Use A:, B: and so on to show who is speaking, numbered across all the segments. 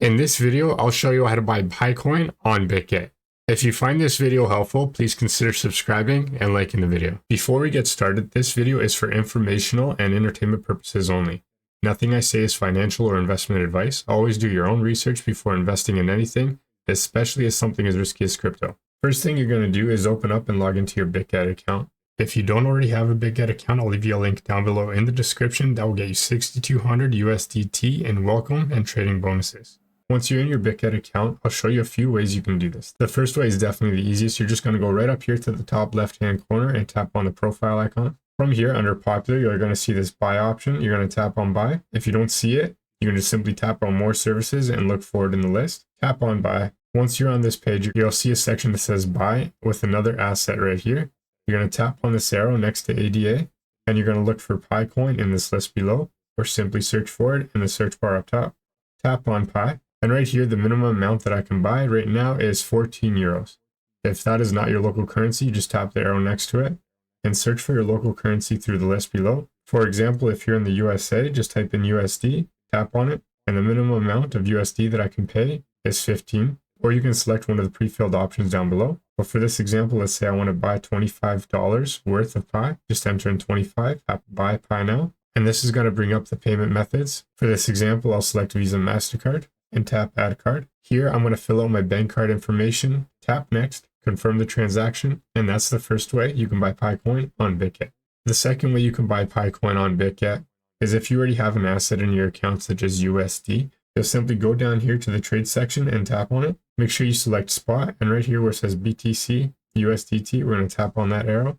A: In this video, I'll show you how to buy KuCoin on Bitget. If you find this video helpful, please consider subscribing and liking the video. Before we get started, this video is for informational and entertainment purposes only. Nothing I say is financial or investment advice. Always do your own research before investing in anything, especially as something as risky as crypto. First thing you're going to do is open up and log into your Bitget account. If you don't already have a Bitget account, I'll leave you a link down below in the description that will get you 6,200 USDT in welcome and trading bonuses. Once you're in your Bitget account, I'll show you a few ways you can do this. The first way is definitely the easiest. You're just going to go right up here to the top left-hand corner and tap on the profile icon. From here, under popular, you're going to see this buy option. You're going to tap on buy. If you don't see it, you can just simply tap on more services and look for it in the list. Tap on buy. Once you're on this page, you'll see a section that says buy with another asset right here. You're going to tap on this arrow next to ADA, and you're going to look for KuCoin in this list below, or simply search for it in the search bar up top. Tap on Pi. And right here, the minimum amount that I can buy right now is 14 euros. If that is not your local currency, just tap the arrow next to it and search for your local currency through the list below. For example, if you're in the USA, just type in USD, tap on it, and the minimum amount of USD that I can pay is 15. Or you can select one of the pre-filled options down below. But for this example, let's say I want to buy $25 worth of Pi. Just enter in 25, tap buy Pi now. And this is going to bring up the payment methods. For this example, I'll select Visa MasterCard and tap add card. Here, I'm going to fill out my bank card information, tap next, confirm the transaction, and that's the first way you can buy KuCoin on Bitget. The second way you can buy KuCoin on Bitget is if you already have an asset in your account such as USD, you'll simply go down here to the trade section and tap on it. Make sure you select spot, and right here where it says BTC USDT, we're going to tap on that arrow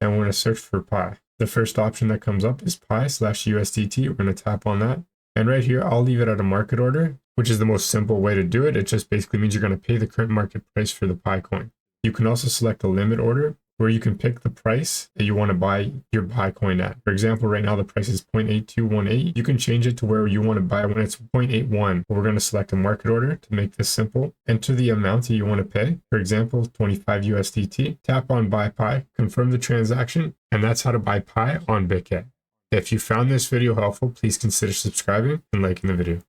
A: and we're going to search for Pi. The first option that comes up is Pi/USDT. We're going to tap on that. And right here, I'll leave it at a market order, which is the most simple way to do it. It just basically means you're going to pay the current market price for the KuCoin. You can also select a limit order where you can pick the price that you want to buy your KuCoin at. For example, right now the price is 0.8218. You can change it to where you want to buy when it's 0.81. We're going to select a market order to make this simple. Enter the amount that you want to pay. For example, 25 USDT. Tap on buy Pi, confirm the transaction, and that's how to buy Pi on Bitget. If you found this video helpful, please consider subscribing and liking the video.